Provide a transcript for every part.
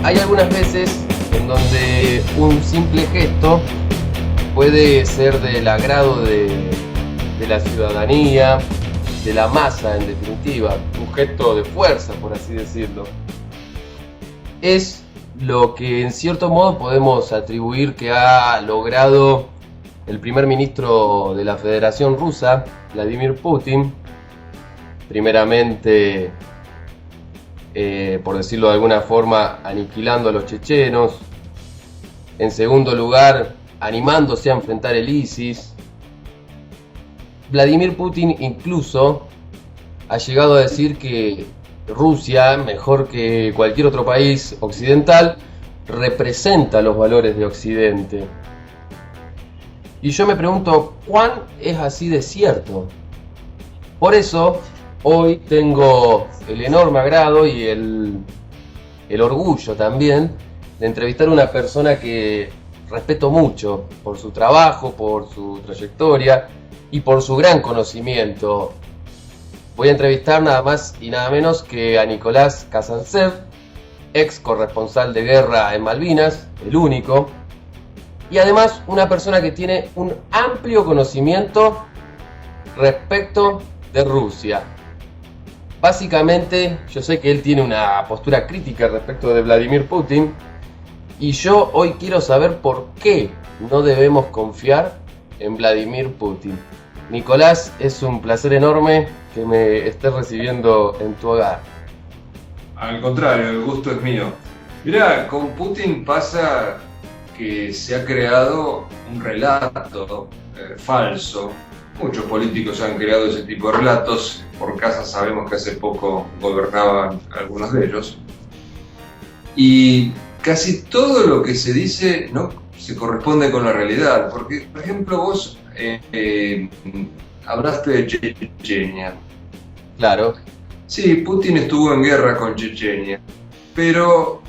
Hay algunas veces en donde un simple gesto puede ser del agrado de la ciudadanía, de la masa en definitiva, un gesto de fuerza, por así decirlo. Es lo que en cierto modo podemos atribuir que ha logrado el primer ministro de la Federación Rusa, Vladimir Putin, primeramente, por decirlo de alguna forma, aniquilando a los chechenos, en segundo lugar, animándose a enfrentar el ISIS. Vladimir Putin incluso ha llegado a decir que Rusia, mejor que cualquier otro país occidental, representa los valores de Occidente. Y yo me pregunto, ¿cuán es así de cierto? Por eso, hoy tengo el enorme agrado y el orgullo también de entrevistar a una persona que respeto mucho por su trabajo, por su trayectoria y por su gran conocimiento. Voy a entrevistar nada más y nada menos que a Nicolás Kazantsev, ex corresponsal de guerra en Malvinas, el único, y además una persona que tiene un amplio conocimiento respecto de Rusia. Básicamente, yo sé que él tiene una postura crítica respecto de Vladimir Putin, y yo hoy quiero saber por qué no debemos confiar en Vladimir Putin. Nicolás, es un placer enorme que me estés recibiendo en tu hogar. Al contrario, el gusto es mío. Mirá, con Putin pasa que se ha creado un relato falso. Muchos políticos han creado ese tipo de relatos. Por casa sabemos que hace poco gobernaban algunos de ellos. Y casi todo lo que se dice no se corresponde con la realidad. Porque, por ejemplo, vos hablaste de Chechenia. Claro. Sí, Putin estuvo en guerra con Chechenia, pero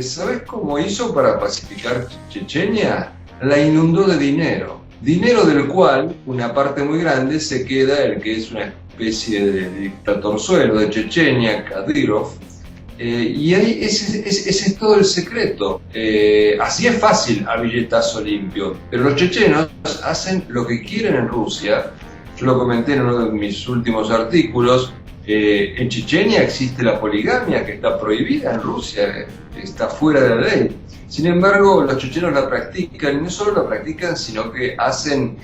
¿sabés cómo hizo para pacificar Chechenia? La inundó de dinero del cual una parte muy grande se queda el que es una especie de dictatorzuelo de Chechenia, Kadyrov, y ahí ese es todo el secreto. Así es fácil a billetazo limpio, pero los chechenos hacen lo que quieren en Rusia. Yo lo comenté en uno de mis últimos artículos. En Chechenia existe la poligamia, que está prohibida en Rusia, está fuera de la ley. Sin embargo, los chechenos la practican, y no solo la practican, sino que hacen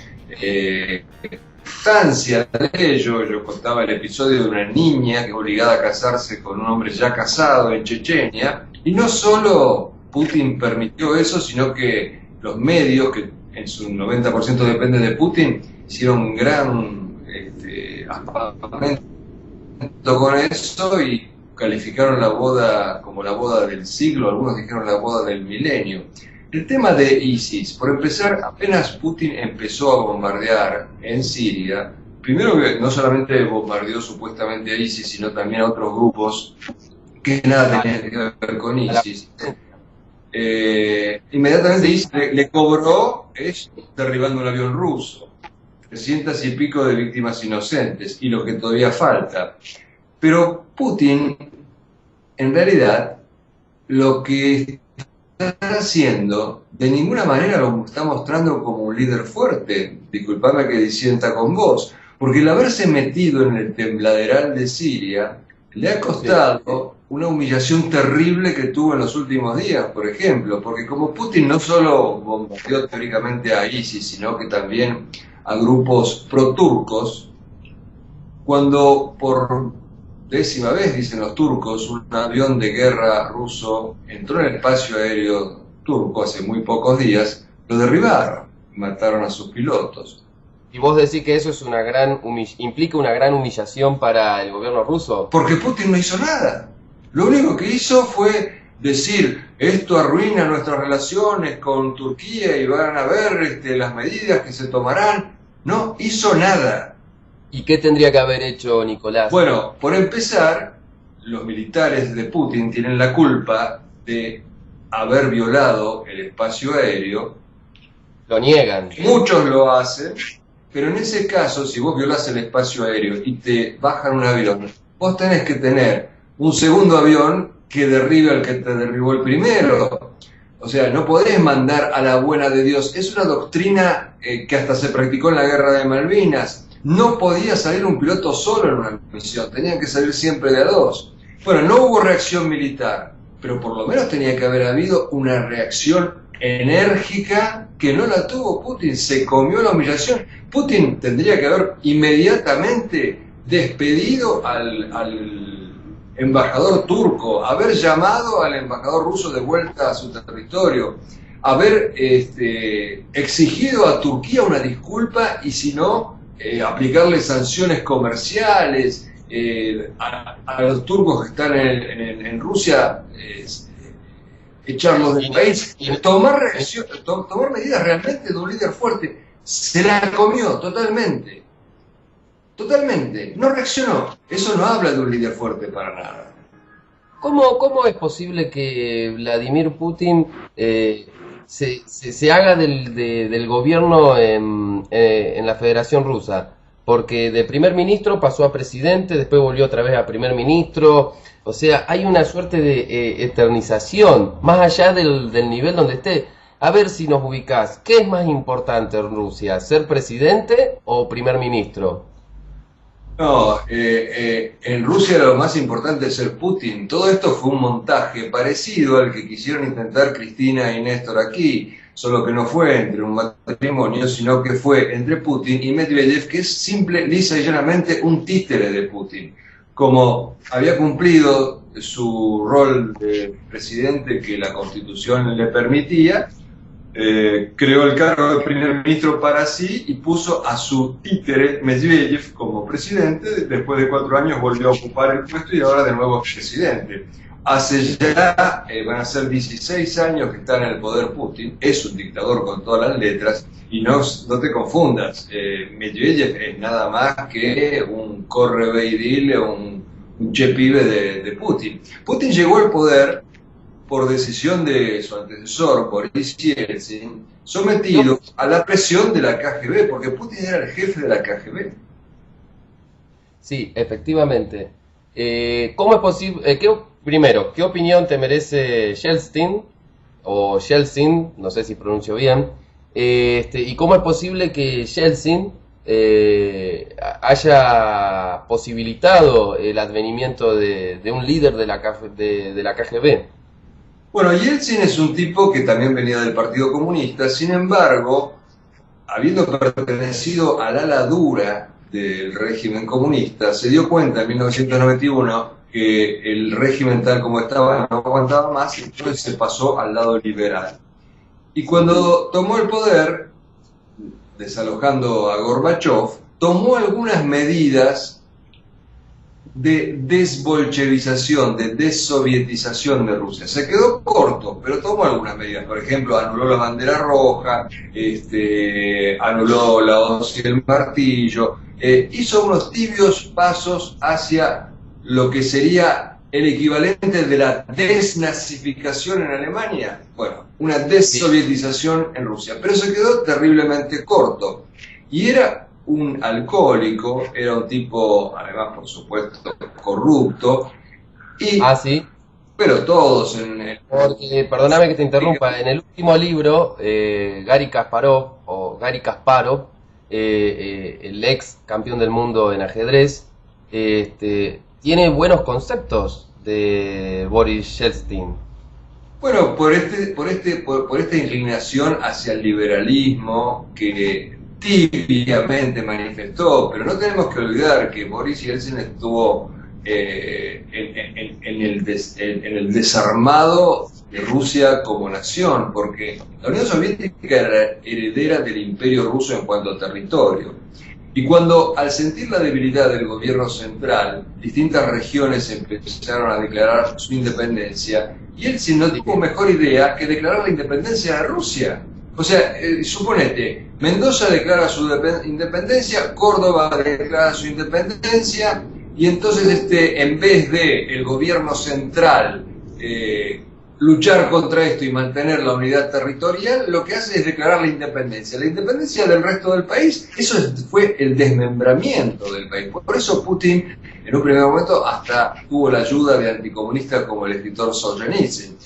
constancia de ello. Yo contaba el episodio de una niña que es obligada a casarse con un hombre ya casado en Chechenia, y no solo Putin permitió eso, sino que los medios, que en su 90% dependen de Putin, hicieron un gran aspamento con eso y calificaron la boda como la boda del siglo, algunos dijeron la boda del milenio. El tema de ISIS, por empezar, apenas Putin empezó a bombardear en Siria, primero que no solamente bombardeó supuestamente a ISIS, sino también a otros grupos que nada tenían que ver con ISIS. Inmediatamente ISIS le cobró derribando un avión ruso. 300 y pico de víctimas inocentes, y lo que todavía falta. Pero Putin, en realidad, lo que está haciendo, de ninguna manera lo está mostrando como un líder fuerte. Disculpame que disienta con vos, porque el haberse metido en el tembladeral de Siria le ha costado una humillación terrible que tuvo en los últimos días, por ejemplo, porque como Putin no solo bombardeó teóricamente a ISIS, sino que también a grupos pro-turcos, cuando por 10ª vez, dicen los turcos, un avión de guerra ruso entró en el espacio aéreo turco hace muy pocos días, lo derribaron, mataron a sus pilotos. ¿Y vos decís que eso es implica una gran humillación para el gobierno ruso? Porque Putin no hizo nada. Lo único que hizo fue decir, esto arruina nuestras relaciones con Turquía y van a ver las medidas que se tomarán. No hizo nada. ¿Y qué tendría que haber hecho Nicolás? Bueno, por empezar, los militares de Putin tienen la culpa de haber violado el espacio aéreo. Lo niegan. Muchos lo hacen, pero en ese caso, si vos violás el espacio aéreo y te bajan un avión, vos tenés que tener un segundo avión que derribe al que te derribó el primero. O sea, no podés mandar a la buena de Dios. Es una doctrina que hasta se practicó en la guerra de Malvinas. No podía salir un piloto solo en una misión, tenían que salir siempre de a dos. Bueno, no hubo reacción militar, pero por lo menos tenía que haber habido una reacción enérgica que no la tuvo Putin. Se comió la humillación. Putin tendría que haber inmediatamente despedido al embajador turco, haber llamado al embajador ruso de vuelta a su territorio, haber exigido a Turquía una disculpa y si no, aplicarle sanciones comerciales a los turcos que están en Rusia, echarlos del país, tomar medidas realmente de un líder fuerte. Se la comió totalmente, no reaccionó. Eso no habla de un líder fuerte para nada. ¿Cómo es posible que Vladimir Putin se haga del gobierno en la Federación Rusa? Porque de primer ministro pasó a presidente, después volvió otra vez a primer ministro. O sea, hay una suerte de eternización, más allá del nivel donde esté. A ver si nos ubicás. ¿Qué es más importante en Rusia? ¿Ser presidente o primer ministro? No, en Rusia lo más importante es ser Putin. Todo esto fue un montaje parecido al que quisieron intentar Cristina y Néstor aquí, solo que no fue entre un matrimonio, sino que fue entre Putin y Medvedev, que es simple, lisa y llanamente un títere de Putin. Como había cumplido su rol de presidente que la Constitución le permitía, creó el cargo de primer ministro para sí y puso a su títere Medvedev como presidente. Después de 4 años volvió a ocupar el puesto y ahora de nuevo es presidente. Hace ya, van a ser 16 años que está en el poder Putin, es un dictador con todas las letras, y no te confundas, Medvedev es nada más que un correveidil, un chepibe de Putin. Putin llegó al poder por decisión de su antecesor, Boris Yeltsin, sometido a la presión de la KGB, porque Putin era el jefe de la KGB. Sí, efectivamente. ¿Cómo es posible? Primero, ¿qué opinión te merece Yeltsin? O Yeltsin, no sé si pronuncio bien. ¿Y cómo es posible que Yeltsin haya posibilitado el advenimiento de un líder de la KGB? Bueno, Yeltsin es un tipo que también venía del Partido Comunista, sin embargo, habiendo pertenecido al ala dura del régimen comunista, se dio cuenta en 1991 que el régimen tal como estaba no aguantaba más y entonces se pasó al lado liberal. Y cuando tomó el poder, desalojando a Gorbachev, tomó algunas medidas de desbolchevización, de desovietización de Rusia. Se quedó corto, pero tomó algunas medidas. Por ejemplo, anuló la bandera roja, anuló la hoz y el martillo, hizo unos tibios pasos hacia lo que sería el equivalente de la desnazificación en Alemania. Bueno, una desovietización en Rusia. Pero se quedó terriblemente corto. Y era un alcohólico, era un tipo, además, por supuesto, corrupto. Y, sí. Pero todos en el... Porque, perdóname que te interrumpa, en el último libro, Gary Kasparov, el ex campeón del mundo en ajedrez, tiene buenos conceptos de Boris Yeltsin. Bueno, por esta inclinación hacia el liberalismo que tibiamente manifestó, pero no tenemos que olvidar que Boris Yeltsin estuvo en el desarmado de Rusia como nación, porque la Unión Soviética era heredera del Imperio Ruso en cuanto a territorio. Y cuando, al sentir la debilidad del gobierno central, distintas regiones empezaron a declarar su independencia, Yeltsin no tuvo mejor idea que declarar la independencia de Rusia. O sea, suponete, Mendoza declara su independencia, Córdoba declara su independencia, y entonces en vez de el gobierno central luchar contra esto y mantener la unidad territorial, lo que hace es declarar la independencia del resto del país. Eso fue el desmembramiento del país. Por eso Putin en un primer momento hasta tuvo la ayuda de anticomunistas como el escritor Solzhenitsyn.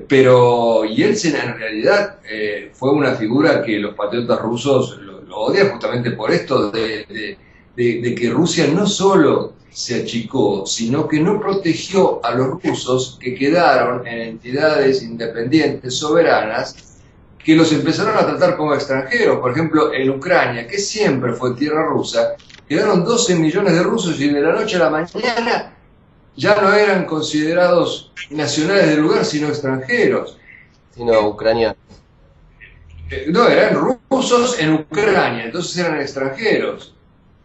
Pero Yeltsin en realidad fue una figura que los patriotas rusos lo odian justamente por esto de que Rusia no solo se achicó, sino que no protegió a los rusos que quedaron en entidades independientes, soberanas, que los empezaron a tratar como extranjeros. Por ejemplo, en Ucrania, que siempre fue tierra rusa, quedaron 12 millones de rusos y de la noche a la mañana ya no eran considerados nacionales del lugar, sino extranjeros. Sino ucranianos. No, eran rusos en Ucrania, entonces eran extranjeros.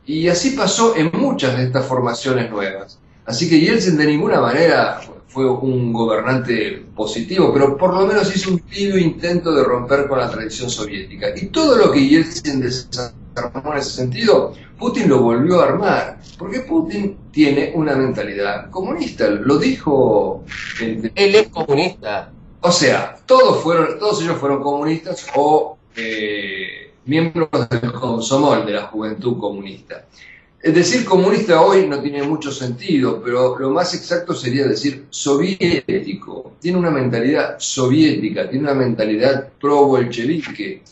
Y así pasó en muchas de estas formaciones nuevas. Así que Yeltsin de ninguna manera fue un gobernante positivo, pero por lo menos hizo un tibio intento de romper con la tradición soviética. Y todo lo que Yeltsin desarmó en ese sentido, Putin lo volvió a armar, porque Putin tiene una mentalidad comunista. Lo dijo... Él es comunista. O sea, todos ellos fueron comunistas o miembros del Komsomol, de la Juventud Comunista. Es decir, comunista hoy no tiene mucho sentido, pero lo más exacto sería decir soviético. Tiene una mentalidad soviética, tiene una mentalidad pro-bolchevique.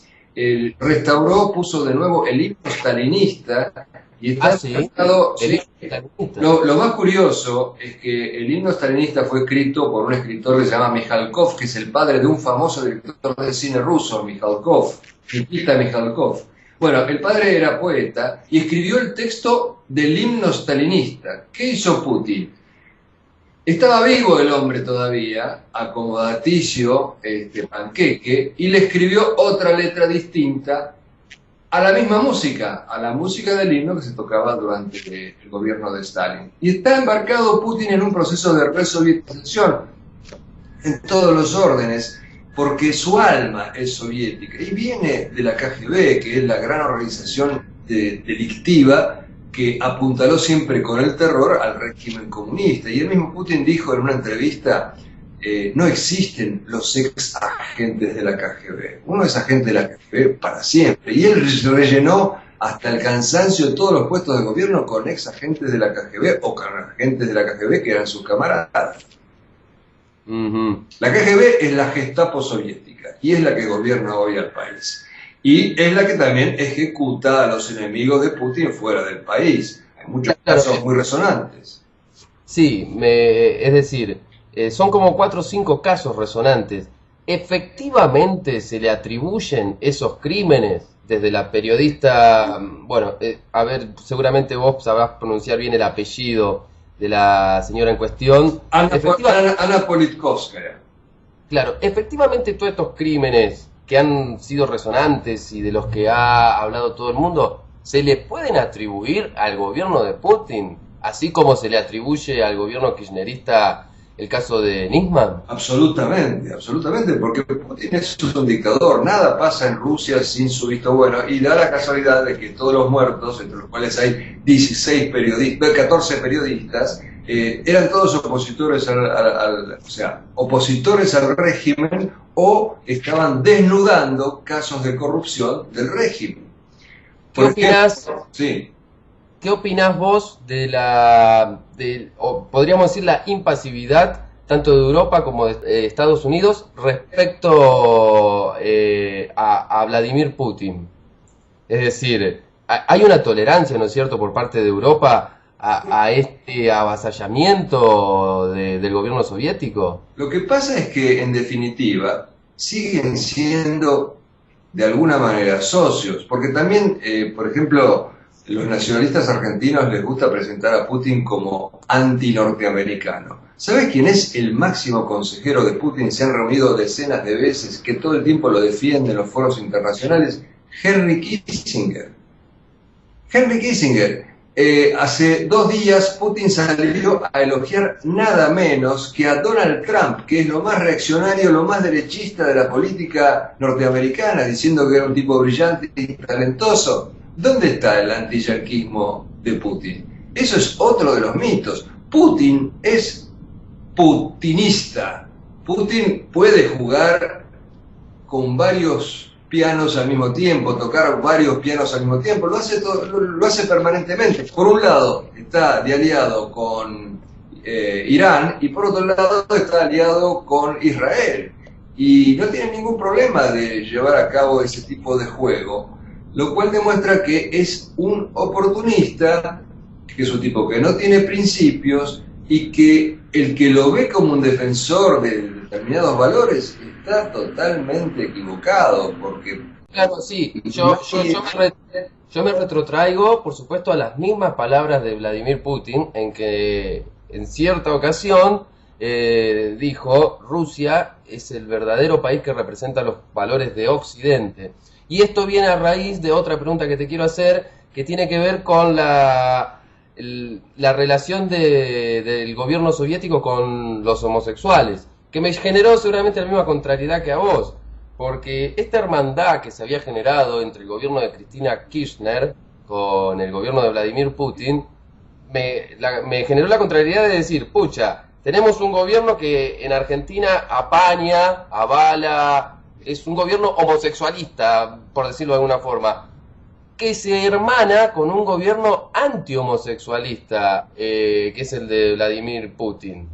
Puso de nuevo el himno stalinista y está marcado. Lo más curioso es que el himno stalinista fue escrito por un escritor que se llama Mikhalkov, que es el padre de un famoso director de cine ruso, Nikita Mikhalkov. Bueno, el padre era poeta y escribió el texto del himno stalinista. ¿Qué hizo Putin? Estaba vivo el hombre todavía, acomodaticio, panqueque, y le escribió otra letra distinta a la misma música, a la música del himno que se tocaba durante el gobierno de Stalin. Y está embarcado Putin en un proceso de resovietización en todos los órdenes, porque su alma es soviética y viene de la KGB, que es la gran organización delictiva que apuntaló siempre con el terror al régimen comunista. Y el mismo Putin dijo en una entrevista, no existen los ex agentes de la KGB. Uno es agente de la KGB para siempre. Y él rellenó hasta el cansancio todos los puestos de gobierno con ex agentes de la KGB o con agentes de la KGB que eran sus camaradas. La KGB es la Gestapo soviética y es la que gobierna hoy al país. Y es la que también ejecuta a los enemigos de Putin fuera del país. Hay muchos casos muy resonantes. Sí, es decir, son como 4 o 5 casos resonantes. ¿Efectivamente se le atribuyen esos crímenes desde la periodista, bueno, a ver, seguramente vos sabrás pronunciar bien el apellido de la señora en cuestión? Ana Politkovskaya. Claro, efectivamente todos estos crímenes que han sido resonantes y de los que ha hablado todo el mundo, ¿se le pueden atribuir al gobierno de Putin? Así como se le atribuye al gobierno kirchnerista el caso de Nisman. Absolutamente, absolutamente, porque Putin es un dictador, nada pasa en Rusia sin su visto bueno, y da la casualidad de que todos los muertos, entre los cuales hay 14 periodistas, eran todos opositores opositores al régimen o estaban desnudando casos de corrupción del régimen. ¿Qué opinás? Sí. ¿Qué opinás vos o podríamos decir, la impasividad tanto de Europa como de Estados Unidos respecto a Vladimir Putin? Es decir, hay una tolerancia, ¿no es cierto?, por parte de Europa a este avasallamiento del gobierno soviético. Lo que pasa es que, en definitiva, siguen siendo de alguna manera socios, porque también, por ejemplo, los nacionalistas argentinos les gusta presentar a Putin como anti-norteamericano. ¿Sabes quién es el máximo consejero de Putin? Se han reunido decenas de veces, que todo el tiempo lo defiende en los foros internacionales. Henry Kissinger. Henry Kissinger. Hace 2 días Putin salió a elogiar nada menos que a Donald Trump, que es lo más reaccionario, lo más derechista de la política norteamericana, diciendo que era un tipo brillante y talentoso. ¿Dónde está el antiyanquismo de Putin? Eso es otro de los mitos. Putin es putinista. Putin puede jugar con varios pianos al mismo tiempo, tocar varios pianos al mismo tiempo, lo hace, lo hace permanentemente. Por un lado está de aliado con Irán y por otro lado está aliado con Israel. Y no tiene ningún problema de llevar a cabo ese tipo de juego, lo cual demuestra que es un oportunista, que es un tipo que no tiene principios y que el que lo ve como un defensor de determinados valores está totalmente equivocado, porque... Claro, sí, yo me retrotraigo, por supuesto, a las mismas palabras de Vladimir Putin, en que en cierta ocasión dijo: Rusia es el verdadero país que representa los valores de Occidente. Y esto viene a raíz de otra pregunta que te quiero hacer, que tiene que ver con la relación del gobierno soviético con los homosexuales, que me generó seguramente la misma contrariedad que a vos, porque esta hermandad que se había generado entre el gobierno de Cristina Kirchner con el gobierno de Vladimir Putin me generó la contrariedad de decir: pucha, tenemos un gobierno que en Argentina apaña, avala, es un gobierno homosexualista, por decirlo de alguna forma, que se hermana con un gobierno anti-homosexualista, que es el de Vladimir Putin.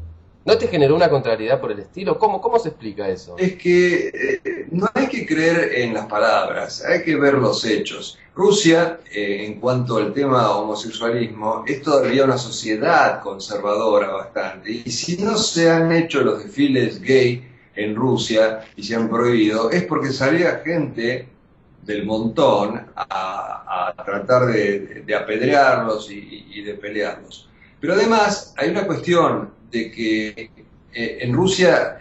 ¿No te generó una contrariedad por el estilo? ¿Cómo se explica eso? Es que no hay que creer en las palabras, hay que ver los hechos. Rusia, en cuanto al tema homosexualismo, es todavía una sociedad conservadora bastante. Y si no se han hecho los desfiles gay en Rusia y se han prohibido, es porque salía gente del montón a tratar de apedrearlos y de pelearlos. Pero además hay una cuestión de que en Rusia,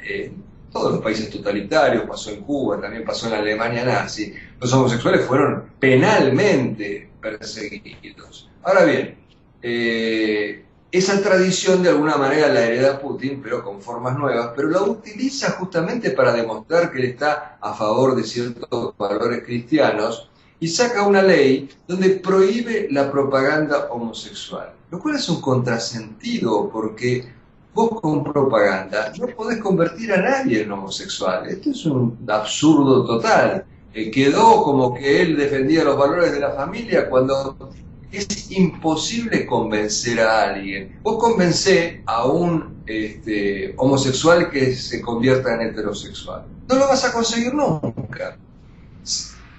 todos los países totalitarios, pasó en Cuba, también pasó en la Alemania nazi, los homosexuales fueron penalmente perseguidos. Ahora bien, esa tradición de alguna manera la hereda Putin, pero con formas nuevas, pero la utiliza justamente para demostrar que él está a favor de ciertos valores cristianos y saca una ley donde prohíbe la propaganda homosexual, lo cual es un contrasentido porque vos con propaganda no podés convertir a nadie en homosexual. Esto es un absurdo total. Quedó como que él defendía los valores de la familia cuando es imposible convencer a alguien. Vos convencés a un homosexual que se convierta en heterosexual. No lo vas a conseguir nunca.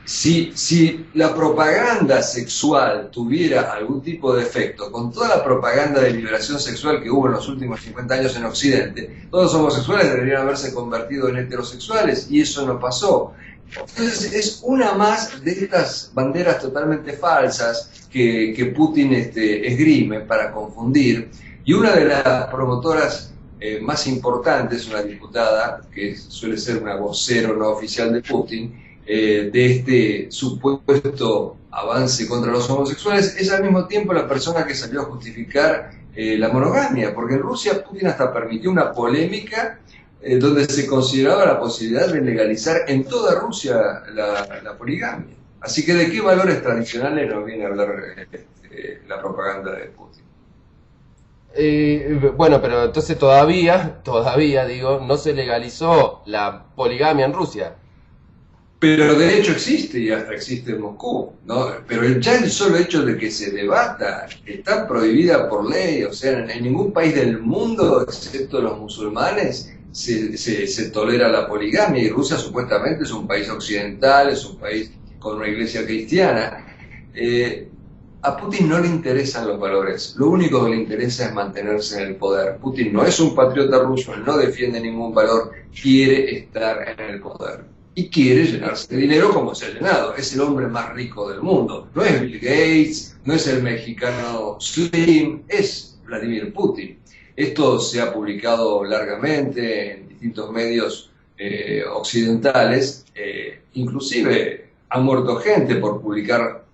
Si la propaganda sexual tuviera algún tipo de efecto, con toda la propaganda de liberación sexual que hubo en los últimos 50 años en Occidente, todos los homosexuales deberían haberse convertido en heterosexuales, y eso no pasó. Entonces es una más de estas banderas totalmente falsas que Putin esgrime para confundir, y una de las promotoras más importantes, una diputada que suele ser una vocero no oficial de Putin, de este supuesto avance contra los homosexuales, es al mismo tiempo la persona que salió a justificar la monogamia, porque en Rusia Putin hasta permitió una polémica donde se consideraba la posibilidad de legalizar en toda Rusia la poligamia. Así que ¿de qué valores tradicionales nos viene a hablar la propaganda de Putin? Bueno, pero entonces todavía digo, no se legalizó la poligamia en Rusia. Pero de hecho existe, y hasta existe en Moscú, ¿no? Pero ya el solo hecho de que se debata está prohibida por ley. O sea, en ningún país del mundo, excepto los musulmanes, se tolera la poligamia, y Rusia supuestamente es un país occidental, es un país con una iglesia cristiana. A Putin no le interesan los valores, lo único que le interesa es mantenerse en el poder. Putin no es un patriota ruso, no defiende ningún valor, quiere estar en el poder. Y quiere llenarse de dinero como se ha llenado. Es el hombre más rico del mundo. No es Bill Gates, no es el mexicano Slim, es Vladimir Putin. Esto se ha publicado largamente en distintos medios occidentales. Inclusive ha muerto gente por publicar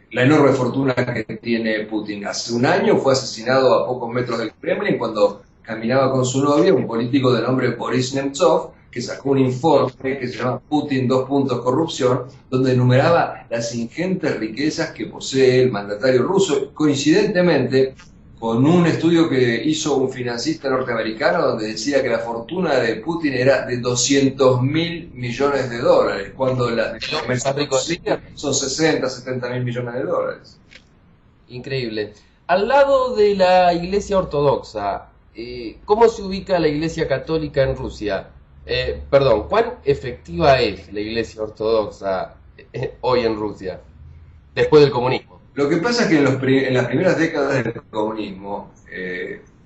la enorme fortuna que tiene Putin. Hace un año fue asesinado a pocos metros del Kremlin cuando caminaba con su novia, un político de nombre Boris Nemtsov, que sacó un informe que se llama Putin: corrupción, donde enumeraba las ingentes riquezas que posee el mandatario ruso, coincidentemente con un estudio que hizo un financista norteamericano donde decía que la fortuna de Putin era de 200.000 millones de dólares, cuando la de ¿Más rico de Siria? son 60, 70 mil millones de dólares. Increíble. Al lado de la Iglesia Ortodoxa, ¿cómo se ubica la Iglesia Católica en Rusia? Perdón, ¿cuán efectiva es la Iglesia Ortodoxa hoy en Rusia, después del comunismo? Lo que pasa es que en las primeras décadas del comunismo,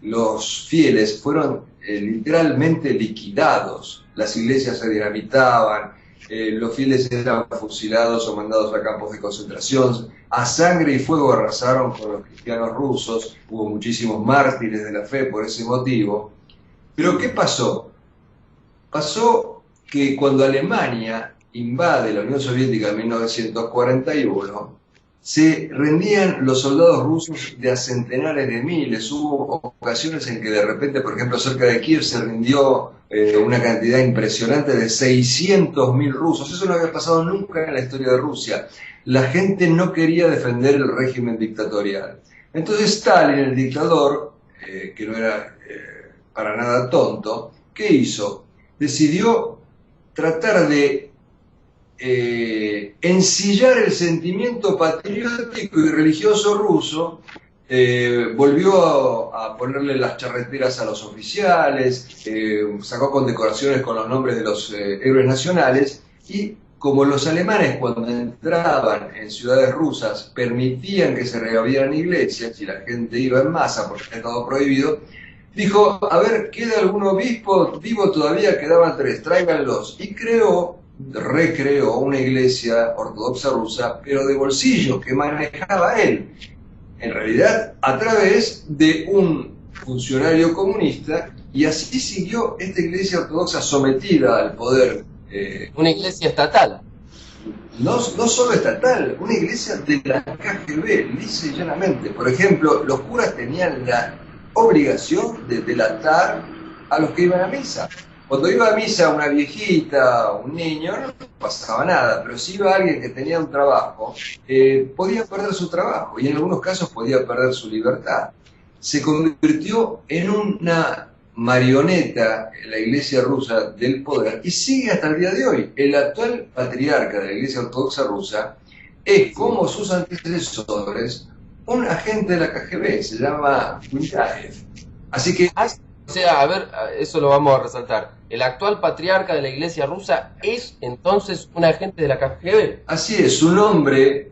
los fieles fueron literalmente liquidados. Las iglesias se dinamitaban, los fieles eran fusilados o mandados a campos de concentración. A sangre y fuego arrasaron con los cristianos rusos. Hubo muchísimos mártires de la fe por ese motivo. Pero ¿qué pasó? Pasó que cuando Alemania invade la Unión Soviética en 1941, se rendían los soldados rusos de a centenares de miles. Hubo ocasiones en que de repente, por ejemplo, cerca de Kiev se rindió una cantidad impresionante de 600.000 rusos. Eso no había pasado nunca en la historia de Rusia. La gente no quería defender el régimen dictatorial. Entonces Stalin, el dictador, que no era para nada tonto, ¿qué hizo? Decidió tratar de ensillar el sentimiento patriótico y religioso ruso. Volvió a ponerle las charreteras a los oficiales, sacó condecoraciones con los nombres de los héroes nacionales, y como los alemanes cuando entraban en ciudades rusas permitían que se reabrieran iglesias y la gente iba en masa porque había estado prohibido, dijo, a ver, ¿queda algún obispo vivo todavía? Quedaban 3, tráiganlos. Y recreó una iglesia ortodoxa rusa, pero de bolsillo, que manejaba él, en realidad a través de un funcionario comunista, y así siguió esta iglesia ortodoxa sometida al poder. Una iglesia estatal. No solo estatal, una iglesia de la KGB, lisa y llanamente. Por ejemplo, los curas tenían la obligación de delatar a los que iban a misa. Cuando iba a misa una viejita, un niño, no pasaba nada, pero si iba alguien que tenía un trabajo, podía perder su trabajo y en algunos casos podía perder su libertad. Se convirtió en una marioneta en la iglesia rusa del poder y sigue hasta el día de hoy. El actual patriarca de la iglesia ortodoxa rusa es, como sus antecesores, un agente de la KGB, se llama Guillaev. Así que... O sea, a ver, eso lo vamos a resaltar. El actual patriarca de la iglesia rusa es entonces un agente de la KGB. Así es, su nombre,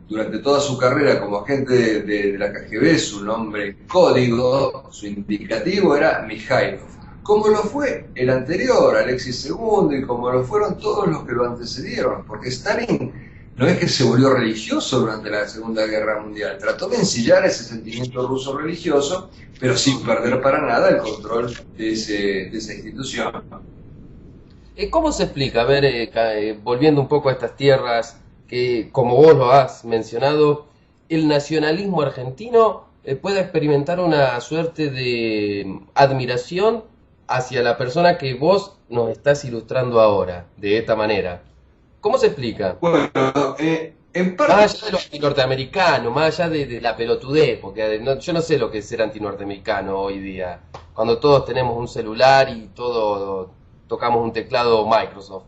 durante toda su carrera como agente de la KGB, su nombre código, su indicativo era Mikhailov. Como lo fue el anterior, Alexis II, y como lo fueron todos los que lo antecedieron, porque Stalin no es que se volvió religioso durante la Segunda Guerra Mundial, trató de ensillar ese sentimiento ruso religioso, pero sin perder para nada el control de esa institución. ¿Cómo se explica? A ver, volviendo un poco a estas tierras, que como vos lo has mencionado, el nacionalismo argentino puede experimentar una suerte de admiración hacia la persona que vos nos estás ilustrando ahora, de esta manera. ¿Cómo se explica? Bueno, en parte... Más allá de lo antinorteamericano, más allá de la pelotudez, porque yo no sé lo que es ser antinorteamericano hoy día, cuando todos tenemos un celular y todos tocamos un teclado Microsoft.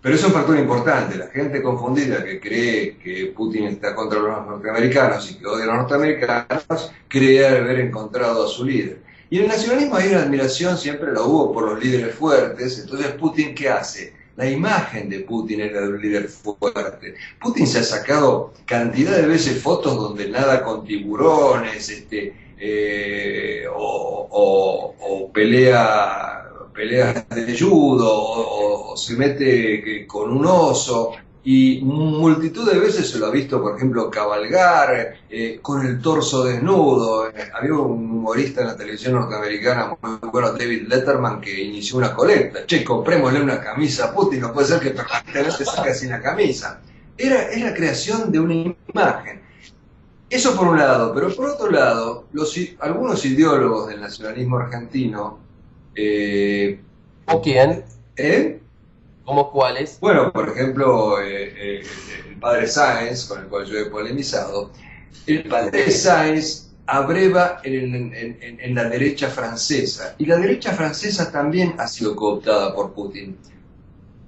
Pero es un factor importante, la gente confundida que cree que Putin está contra los norteamericanos y que odia a los norteamericanos, cree haber encontrado a su líder. Y en el nacionalismo hay una admiración, siempre la hubo por los líderes fuertes. Entonces Putin, ¿qué hace? La imagen de Putin era de un líder fuerte. Putin se ha sacado cantidad de veces fotos donde nada con tiburones, o peleas de judo, o se mete con un oso, y multitud de veces se lo ha visto, por ejemplo, cabalgar con el torso desnudo. Había un humorista en la televisión norteamericana muy bueno, David Letterman, que inició una colecta. Che, comprémosle una camisa a Putin, no puede ser que permanentemente saque sin la camisa. Es la creación de una imagen. Eso por un lado, pero por otro lado, algunos ideólogos del nacionalismo argentino... ¿O quién? ¿Eh? ¿Cómo cuáles? Bueno, por ejemplo, el padre Sáenz, con el cual yo he polemizado. El padre Sáenz abreva en la derecha francesa. Y la derecha francesa también ha sido cooptada por Putin.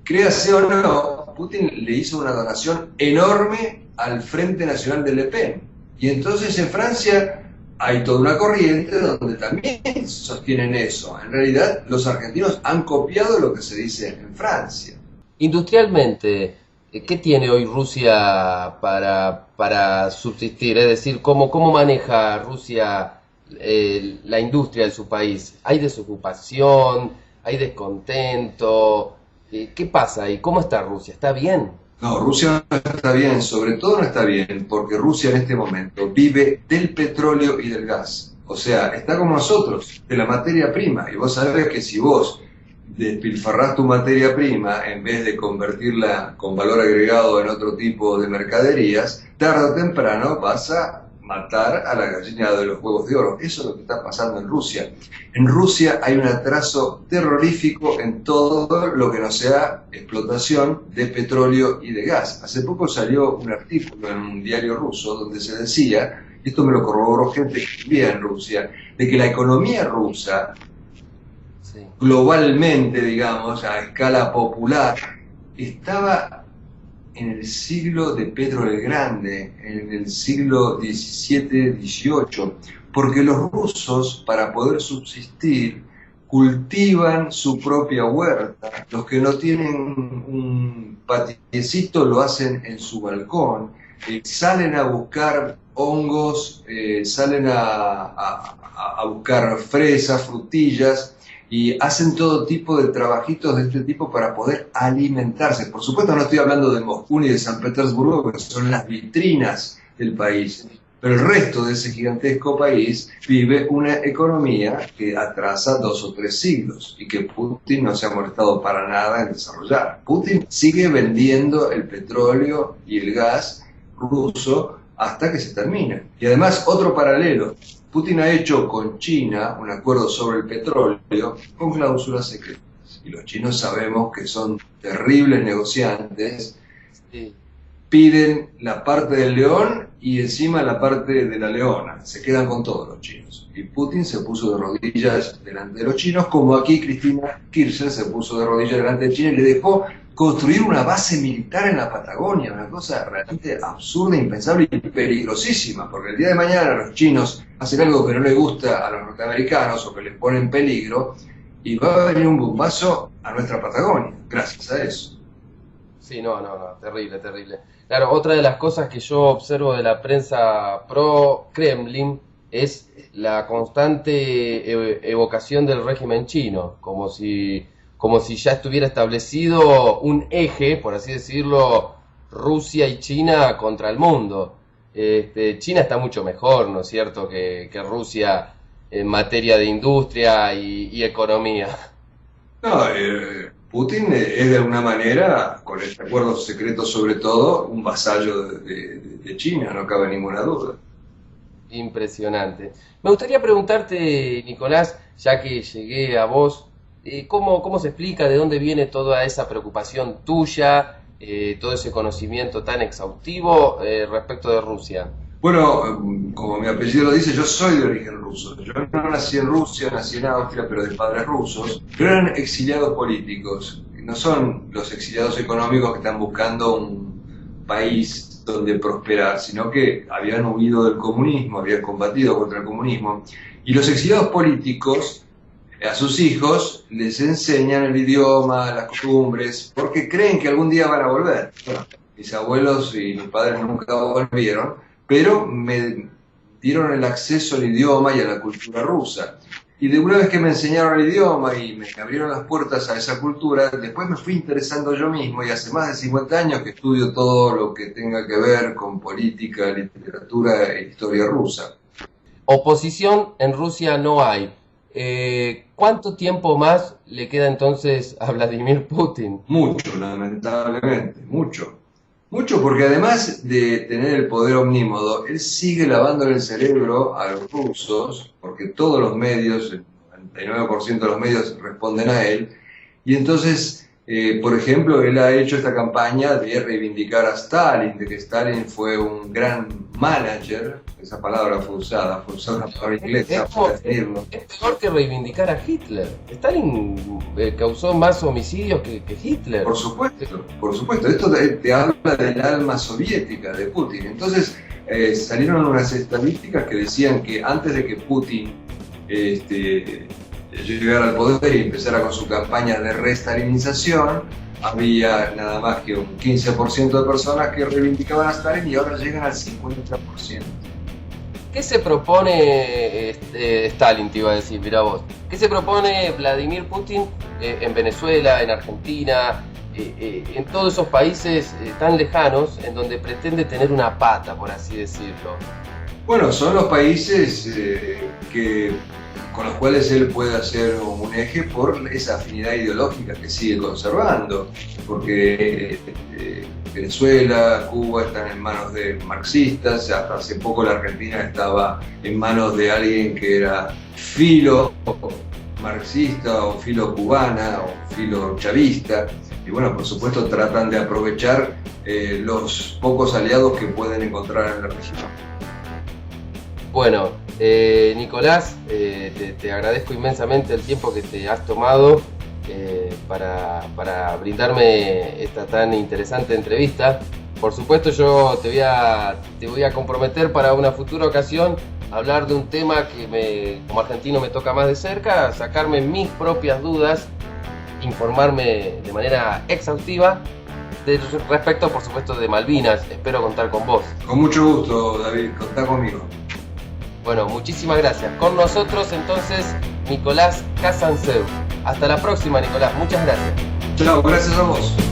Créase o no, Putin le hizo una donación enorme al Frente Nacional de Le Pen. Y entonces en Francia hay toda una corriente donde también sostienen eso. En realidad, los argentinos han copiado lo que se dice en Francia. Industrialmente, ¿qué tiene hoy Rusia para subsistir? Es decir, ¿cómo maneja Rusia la industria de su país? ¿Hay desocupación? ¿Hay descontento? ¿Qué pasa ahí? ¿Cómo está Rusia? ¿Está bien? No, Rusia no está bien, sobre todo no está bien, porque Rusia en este momento vive del petróleo y del gas. O sea, está como nosotros, de la materia prima. Y vos sabés que si vos despilfarrás tu materia prima en vez de convertirla con valor agregado en otro tipo de mercaderías, tarde o temprano vas a matar a la gallina de los huevos de oro. Eso es lo que está pasando en Rusia. En Rusia hay un atraso terrorífico en todo lo que no sea explotación de petróleo y de gas. Hace poco salió un artículo en un diario ruso donde se decía, esto me lo corroboró gente que vivía en Rusia, de que la economía rusa, Sí. globalmente, digamos, a escala popular, estaba en el siglo de Pedro el Grande, en el siglo XVII-XVIII, porque los rusos, para poder subsistir, cultivan su propia huerta. Los que no tienen un patiecito lo hacen en su balcón, salen a buscar hongos, salen a buscar fresas, frutillas, y hacen todo tipo de trabajitos de este tipo para poder alimentarse. Por supuesto no estoy hablando de Moscú ni de San Petersburgo, que son las vitrinas del país, pero el resto de ese gigantesco país vive una economía que atrasa 2 o 3 siglos y que Putin no se ha molestado para nada en desarrollar. Putin sigue vendiendo el petróleo y el gas ruso hasta que se termina. Y además, otro paralelo, Putin ha hecho con China un acuerdo sobre el petróleo con cláusulas secretas. Y los chinos sabemos que son terribles negociantes. Sí. Piden la parte del león y encima la parte de la leona. Se quedan con todos los chinos. Y Putin se puso de rodillas delante de los chinos, como aquí Cristina Kirchner se puso de rodillas delante de China y le dejó construir una base militar en la Patagonia, una cosa realmente absurda, impensable y peligrosísima, porque el día de mañana los chinos hacen algo que no les gusta a los norteamericanos o que les pone en peligro y va a venir un bombazo a nuestra Patagonia, gracias a eso. Sí, no, terrible, terrible. Claro, otra de las cosas que yo observo de la prensa pro-Kremlin es la constante evocación del régimen chino, como si ya estuviera establecido un eje, por así decirlo, Rusia y China contra el mundo. China está mucho mejor, ¿no es cierto?, que Rusia en materia de industria y economía. No, Putin es de alguna manera, con este acuerdo secreto sobre todo, un vasallo de China, no cabe ninguna duda. Impresionante. Me gustaría preguntarte, Nicolás, ya que llegué a vos, ¿cómo se explica de dónde viene toda esa preocupación tuya, todo ese conocimiento tan exhaustivo respecto de Rusia? Bueno, como mi apellido lo dice, yo soy de origen ruso. Yo no nací en Rusia, nací en Austria, pero de padres rusos. Pero eran exiliados políticos. No son los exiliados económicos que están buscando un país donde prosperar, sino que habían huido del comunismo, habían combatido contra el comunismo. Y los exiliados políticos, a sus hijos, les enseñan el idioma, las costumbres, porque creen que algún día van a volver. Bueno, mis abuelos y mis padres nunca volvieron, pero me dieron el acceso al idioma y a la cultura rusa. Y de una vez que me enseñaron el idioma y me abrieron las puertas a esa cultura, después me fui interesando yo mismo y hace más de 50 años que estudio todo lo que tenga que ver con política, literatura e historia rusa. Oposición en Rusia no hay. ¿Cuánto tiempo más le queda entonces a Vladimir Putin? Mucho, lamentablemente, mucho. Mucho porque además de tener el poder omnímodo, él sigue lavándole el cerebro a los rusos, porque todos los medios, el 99% de los medios responden a él, y entonces Por ejemplo, él ha hecho esta campaña de reivindicar a Stalin, de que Stalin fue un gran manager. Esa palabra fue usada una palabra inglesa para definirlo. Es peor que reivindicar a Hitler. Stalin causó más homicidios que Hitler. Por supuesto, por supuesto. Esto te habla del alma soviética de Putin. Entonces salieron unas estadísticas que decían que antes de que Putin llegara al poder y empezara con su campaña de restalinización, había nada más que un 15% de personas que reivindicaban a Stalin y ahora llegan al 50%. ¿Qué se propone Stalin, te iba a decir, mirá vos? ¿Qué se propone Vladimir Putin en Venezuela, en Argentina, en todos esos países tan lejanos en donde pretende tener una pata, por así decirlo? Bueno, son los países con los cuales él puede hacer un eje por esa afinidad ideológica que sigue conservando, porque Venezuela, Cuba están en manos de marxistas, hasta hace poco la Argentina estaba en manos de alguien que era filo marxista o filo cubana o filo chavista, y bueno, por supuesto tratan de aprovechar los pocos aliados que pueden encontrar en la región. Bueno, Nicolás, te agradezco inmensamente el tiempo que te has tomado para brindarme esta tan interesante entrevista. Por supuesto, yo te voy a comprometer para una futura ocasión a hablar de un tema que como argentino me toca más de cerca, sacarme mis propias dudas, informarme de manera exhaustiva respecto, por supuesto, de Malvinas. Espero contar con vos. Con mucho gusto, David, contá conmigo. Bueno, muchísimas gracias. Con nosotros entonces Nicolás Kazantsev. Hasta la próxima, Nicolás. Muchas gracias. Chao, gracias a vos.